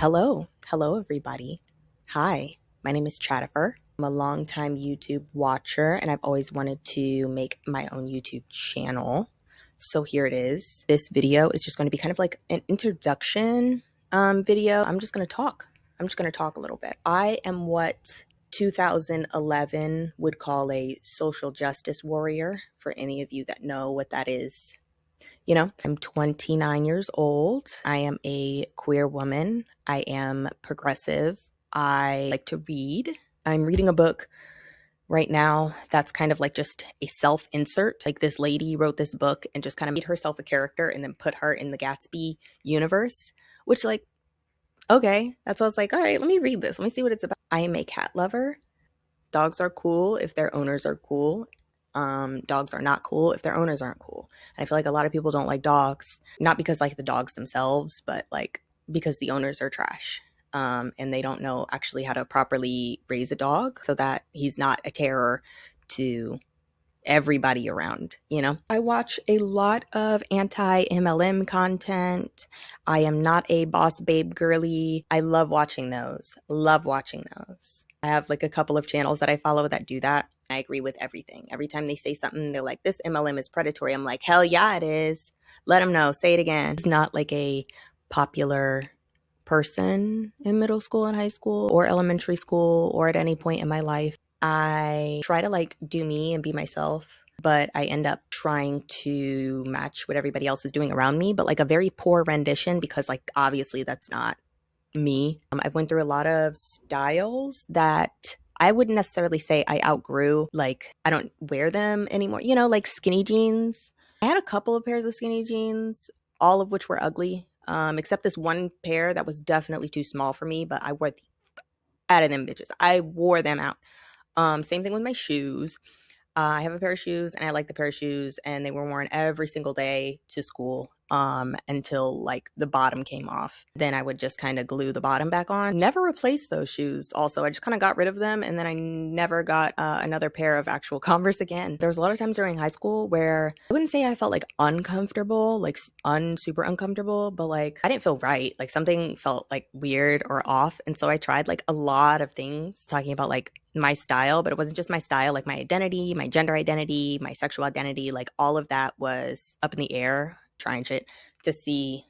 Hello everybody. Hi, my name is Chadifer. I'm a longtime YouTube watcher and I've always wanted to make my own YouTube channel. So here it is. This video is just going to be kind of like an introduction video. I'm just going to talk. I'm just going to talk a little bit. I am what 2011 would call a social justice warrior, for any of you that know what that is. I'm 29 years old. I am a queer woman. I am progressive. I like to read. I'm reading a book right now that's kind of like just a self insert. Like, this lady wrote this book and just kind of made herself a character and then put her in the Gatsby universe, which, like, okay. That's what I was like, all right, let me read this. Let me see what it's about. I am a cat lover. Dogs are cool if their owners are cool. Dogs are not cool if their owners aren't cool. And I feel like a lot of people don't like dogs, not because like the dogs themselves, but like because the owners are trash. And they don't know actually how to properly raise a dog so that he's not a terror to everybody around. I watch a lot of anti-MLM content. I am not a boss babe girly. I love watching those. I have like a couple of channels that I follow that do that. I agree with everything. Every time they say something, they're like, this MLM is predatory. I'm like, hell yeah, it is. Let them know. Say it again. It's not like a popular person in middle school and high school or elementary school or at any point in my life. I try to like do me and be myself, but I end up trying to match what everybody else is doing around me, but like a very poor rendition, because like obviously that's not me. I've went through a lot of styles that I wouldn't necessarily say I outgrew. Like, I don't wear them anymore. Like skinny jeans. I had a couple of pairs of skinny jeans, all of which were ugly, except this one pair that was definitely too small for me, but I wore the out of them bitches. I wore them out. Same thing with my shoes. I have a pair of shoes and I like the pair of shoes, and they were worn every single day to school until like the bottom came off. Then I would just kind of glue the bottom back on. Never replaced those shoes. Also, I just kind of got rid of them, and then I never got another pair of actual Converse again. There was a lot of times during high school where I wouldn't say I felt like uncomfortable, like super uncomfortable, but like I didn't feel right. Like something felt like weird or off. And so I tried like a lot of things talking about like my style, but it wasn't just my style, like my identity, my gender identity, my sexual identity, like all of that was up in the air, trying shit to see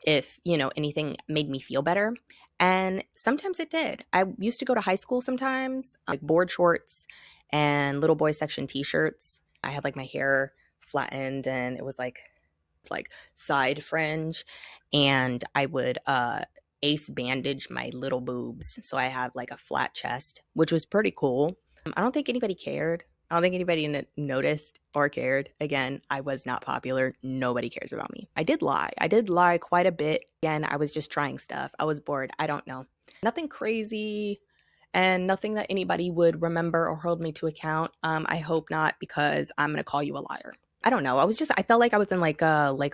if, anything made me feel better. And sometimes it did. I used to go to high school sometimes, like board shorts and little boy section t-shirts. I had like my hair flattened and it was like side fringe, and I would ace bandage my little boobs, so I have like a flat chest, which was pretty cool. I don't think anybody cared. I don't think anybody noticed or cared. Again, I was not popular. Nobody cares about me. I did lie quite a bit. Again, I was just trying stuff. I was bored. I don't know. Nothing crazy and nothing that anybody would remember or hold me to account. I hope not, because I'm going to call you a liar. I don't know. I felt like I was in like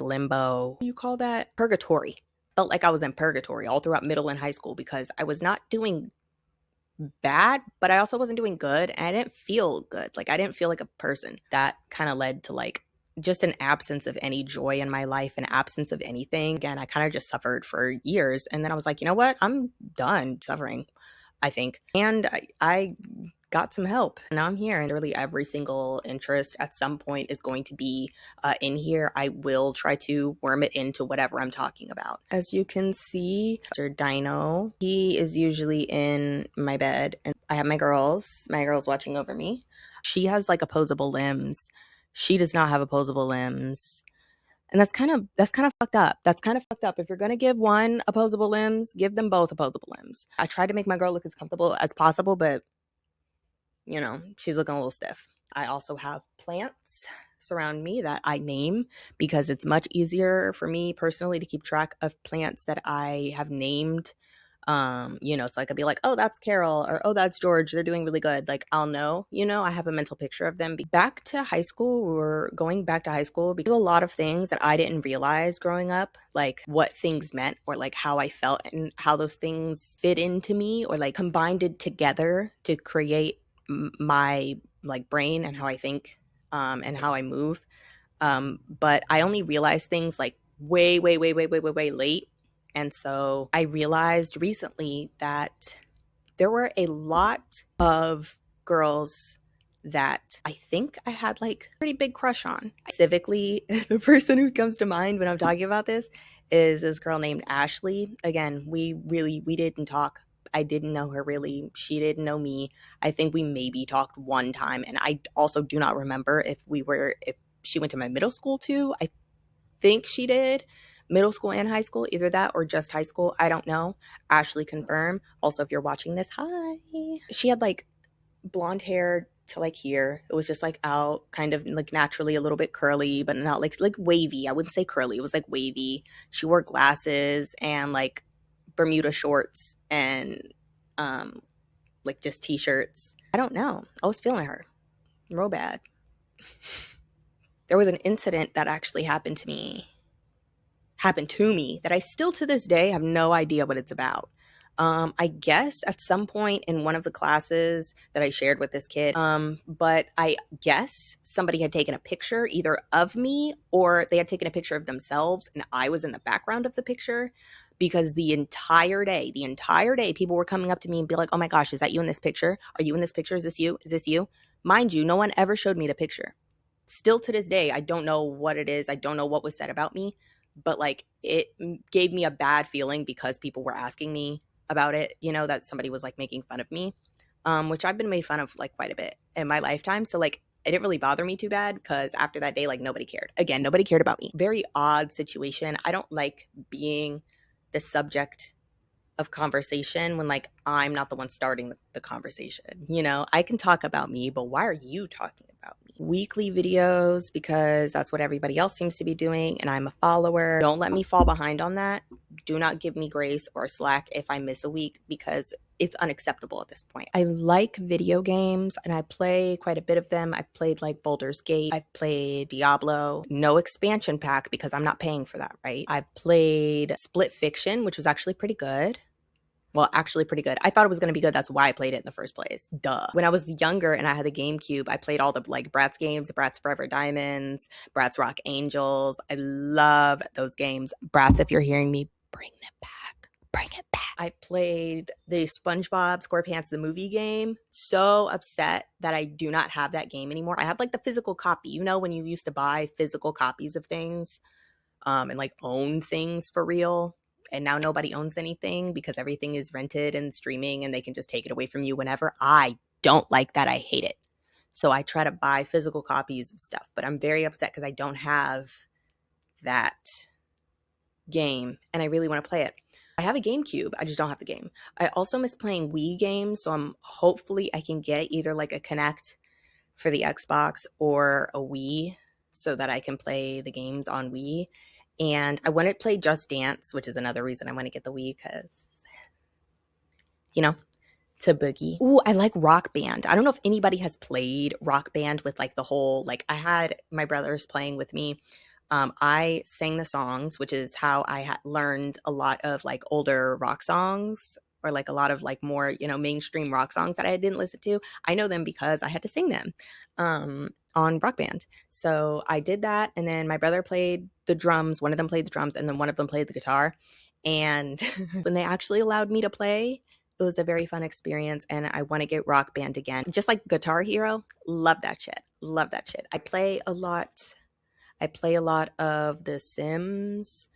limbo. What do you call that? Purgatory. Felt like I was in purgatory all throughout middle and high school, because I was not doing bad, but I also wasn't doing good, and I didn't feel good. Like, I didn't feel like a person. That kind of led to like just an absence of any joy in my life, an absence of anything. Again, I kind of just suffered for years, and then I was like, you know what? I'm done suffering, I think. And I got some help. Now I'm here, and really every single interest at some point is going to be in here. I will try to worm it into whatever I'm talking about. As you can see, Mr. Dino, he is usually in my bed, and I have my girls watching over me. She has like opposable limbs. She does not have opposable limbs. And that's kind of fucked up. That's kind of fucked up. If you're gonna give one opposable limbs, give them both opposable limbs. I tried to make my girl look as comfortable as possible, but she's looking a little stiff. I also have plants surround me that I name, because it's much easier for me personally to keep track of plants that I have named. So I could be like, oh, that's Carol, or oh, that's George. They're doing really good. Like, I'll know, I have a mental picture of them. Back to high school, we're going back to high school, because a lot of things that I didn't realize growing up, like what things meant, or like how I felt and how those things fit into me, or like combined it together to create my like brain and how I think and how I move. But I only realized things like way late, And so I realized recently that there were a lot of girls that I think I had like a pretty big crush on. Specifically, the person who comes to mind when I'm talking about this is this girl named Ashley. Again, we didn't talk. I didn't know her really. She didn't know me. I think we maybe talked one time, and I also do not remember if she went to my middle school too. I think she did. Middle school and high school, either that or just high school. I don't know. Ashley, confirm. Also, if you're watching this, hi. She had like blonde hair to like here. It was just like out, kind of like naturally a little bit curly, but not like wavy. I wouldn't say curly. It was like wavy. She wore glasses and like Bermuda shorts and like just t-shirts. I don't know. I was feeling her real bad. There was an incident that actually happened to me that I still to this day have no idea what it's about. I guess at some point in one of the classes that I shared with this kid, but I guess somebody had taken a picture either of me or they had taken a picture of themselves and I was in the background of the picture, because the entire day, people were coming up to me and be like, oh my gosh, is that you in this picture? Are you in this picture? Is this you? Is this you? Mind you, no one ever showed me the picture. Still to this day, I don't know what it is. I don't know what was said about me, but like it gave me a bad feeling because people were asking me about it, you know, that somebody was like making fun of me, which I've been made fun of like quite a bit in my lifetime. So like it didn't really bother me too bad because after that day, like nobody cared. Again, nobody cared about me. Very odd situation. I don't like being the subject of conversation when like I'm not the one starting the conversation. You know, I can talk about me, but why are you talking about me? Weekly videos because that's what everybody else seems to be doing and I'm a follower. Don't let me fall behind on that. Do not give me grace or slack if I miss a week because it's unacceptable at this point. I like video games and I play quite a bit of them. I've played like Baldur's Gate. I've played Diablo. No expansion pack because I'm not paying for that, right? I've played Split Fiction, which was actually pretty good. Well, actually pretty good. I thought it was going to be good. That's why I played it in the first place. Duh. When I was younger and I had the GameCube, I played all the like Bratz games, Bratz Forever Diamonds, Bratz Rock Angels. I love those games. Bratz, if you're hearing me, bring them back. Bring it back. I played the SpongeBob SquarePants the movie game. So upset that I do not have that game anymore. I have like the physical copy. You know when you used to buy physical copies of things and like own things for real? And now nobody owns anything because everything is rented and streaming and they can just take it away from you whenever. I don't like that. I hate it. So I try to buy physical copies of stuff, but I'm very upset because I don't have that game and I really want to play it. I have a GameCube. I just don't have the game. I also miss playing Wii games. So hopefully I can get either like a Kinect for the Xbox or a Wii so that I can play the games on Wii. And I want to play Just Dance, which is another reason I want to get the Wii because, you know, to boogie. Ooh, I like Rock Band. I don't know if anybody has played Rock Band with like the whole, like I had my brothers playing with me. I sang the songs, which is how I learned a lot of like older rock songs or like a lot of like more, you know, mainstream rock songs that I didn't listen to. I know them because I had to sing them. On Rock Band. So I did that. And then my brother played the drums. One of them played the drums and then one of them played the guitar. And when they actually allowed me to play, it was a very fun experience. And I want to get Rock Band again. Just like Guitar Hero. Love that shit. Love that shit. I play a lot of The Sims.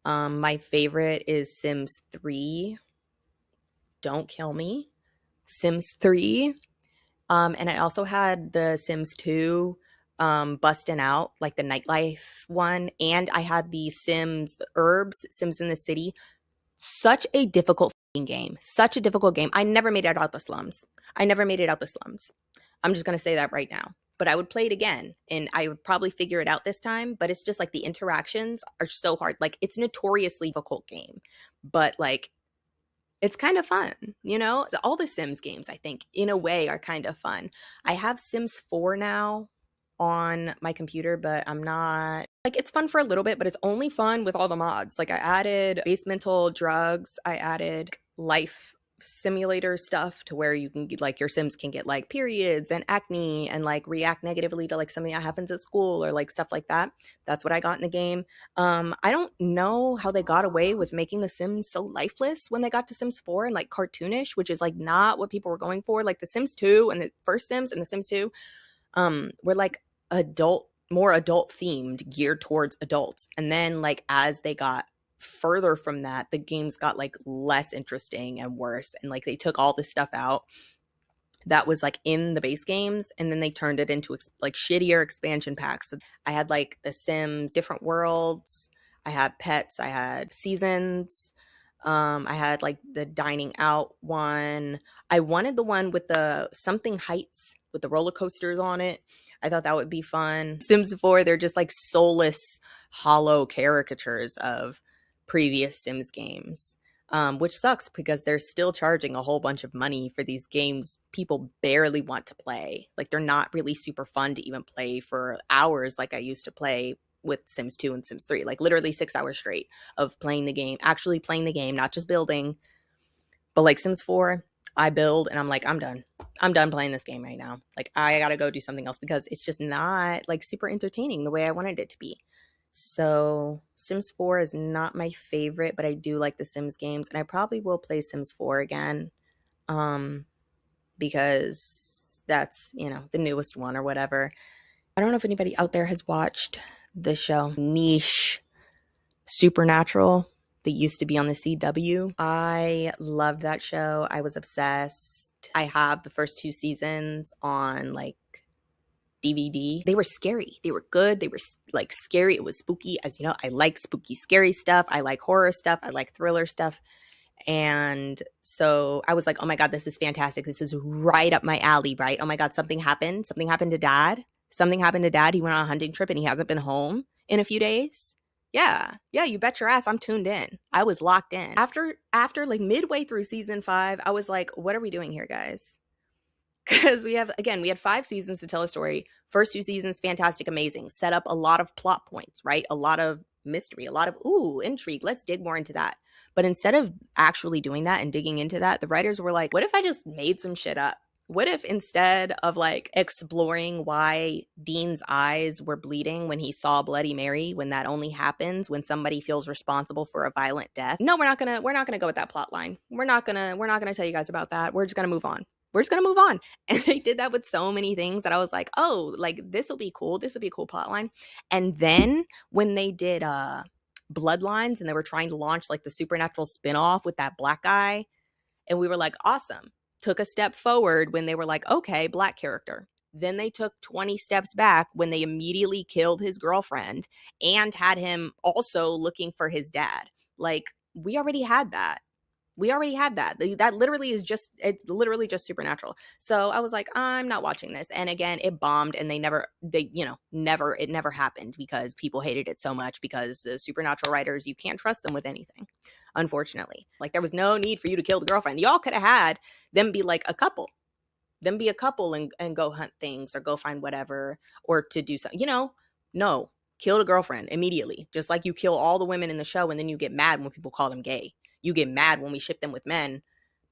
My favorite is Sims 3. Don't kill me. Sims 3. And I also had the Sims 2 Bustin' Out, like the nightlife one. And I had the Sims the Urbs, Sims in the City. Such a difficult game. Such a difficult game. I never made it out the slums. I'm just going to say that right now. But I would play it again and I would probably figure it out this time. But it's just like the interactions are so hard. Like it's a notoriously difficult game. But like it's kind of fun, you know? All the Sims games, I think, in a way, are kind of fun. I have Sims 4 now on my computer, but I'm not... Like, it's fun for a little bit, but it's only fun with all the mods. Like, I added basemental drugs. I added life simulator stuff to where you can get, like, your Sims can get like periods and acne and like react negatively to like something that happens at school or like stuff like that. That's what I got in the game. I don't know how they got away with making the Sims so lifeless when they got to Sims 4 and like cartoonish, which is like not what people were going for. Like the Sims 2 and the first Sims and the Sims 2 were like more adult themed, geared towards adults. And then like as they got further from that, the games got like less interesting and worse, and like they took all this stuff out that was like in the base games, and then they turned it into like shittier expansion packs. So I had like the Sims different worlds, I had pets, I had seasons, I had like the dining out one. I wanted the one with the something heights with the roller coasters on it. I thought that would be fun. Sims 4, they're just like soulless, hollow caricatures of previous Sims games, which sucks because they're still charging a whole bunch of money for these games people barely want to play. Like they're not really super fun to even play for hours like I used to play with Sims 2 and Sims 3. Like literally 6 hours straight of playing the game, actually playing the game, not just building. But like Sims 4, I build and I'm like, I'm done. I'm done playing this game right now. Like I gotta go do something else because it's just not like super entertaining the way I wanted it to be. So Sims 4 is not my favorite, but I do like the Sims games, and I probably will play Sims 4 again, because that's, you know, the newest one or whatever. I don't know if anybody out there has watched the show Niche Supernatural that used to be on the CW. I loved that show. I was obsessed. I have the first 2 seasons on like DVD. They were scary. They were good. They were like scary. It was spooky. As you know, I like spooky, scary stuff. I like horror stuff. I like thriller stuff. And so I was like, oh my God, this is fantastic. This is right up my alley, right? Oh my God, something happened. Something happened to dad. Something happened to dad. He went on a hunting trip and he hasn't been home in a few days. Yeah, you bet your ass I'm tuned in. I was locked in. After like midway through season 5, I was like, what are we doing here, guys? Because we had 5 seasons to tell a story. First 2 seasons, fantastic, amazing. Set up a lot of plot points, right? A lot of mystery, a lot of, intrigue. Let's dig more into that. But instead of actually doing that and digging into that, the writers were like, what if I just made some shit up? What if instead of like exploring why Dean's eyes were bleeding when he saw Bloody Mary, when that only happens when somebody feels responsible for a violent death? No, we're not gonna go with that plot line. We're not gonna tell you guys about that. We're just gonna move on. We're just gonna move on. And they did that with so many things that I was like, oh, like this will be cool. This will be a cool plot line. And then when they did Bloodlines and they were trying to launch like the Supernatural spinoff with that black guy, and we were like, awesome. Took a step forward when they were like, okay, black character. Then they took 20 steps back when they immediately killed his girlfriend and had him also looking for his dad. Like, we already had that. That literally is just, it's literally just Supernatural. So I was like, I'm not watching this. And again, it bombed, and it never happened because people hated it so much because the Supernatural writers, you can't trust them with anything, unfortunately. Like there was no need for you to kill the girlfriend. Y'all could have had them be like a couple. And go hunt things or go find whatever, or to do something, no, kill the girlfriend immediately. Just like you kill all the women in the show and then you get mad when people call them gay. You get mad when we ship them with men,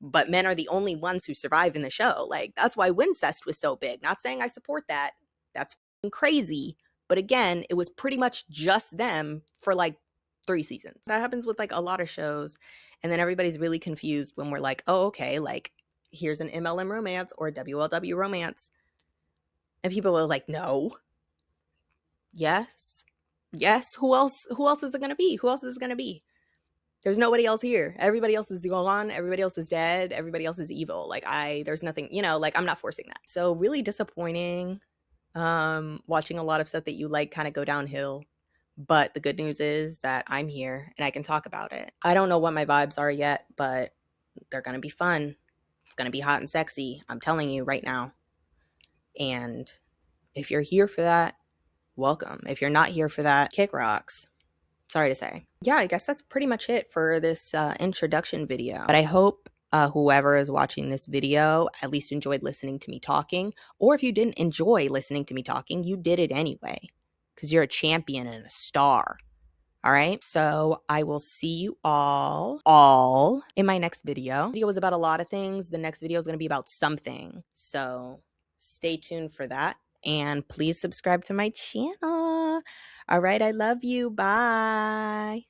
but men are the only ones who survive in the show. Like that's why Wincest was so big. Not saying I support that. That's crazy. But again, it was pretty much just them for like 3 seasons. That happens with like a lot of shows. And then everybody's really confused when we're like, oh, okay, like here's an MLM romance or a WLW romance. And people are like, no. Yes. Who else is it going to be? There's nobody else here. Everybody else is gone. Everybody else is dead. Everybody else is evil. Like there's nothing, like I'm not forcing that. So really disappointing. Watching a lot of stuff that you like kind of go downhill. But the good news is that I'm here and I can talk about it. I don't know what my vibes are yet, but they're going to be fun. It's going to be hot and sexy. I'm telling you right now. And if you're here for that, welcome. If you're not here for that, kick rocks. Sorry to say. Yeah, I guess that's pretty much it for this introduction video. But I hope whoever is watching this video at least enjoyed listening to me talking. Or if you didn't enjoy listening to me talking, you did it anyway. Because you're a champion and a star. All right. So I will see you all in my next video. The video was about a lot of things. The next video is going to be about something. So stay tuned for that. And please subscribe to my channel. All right. I love you. Bye.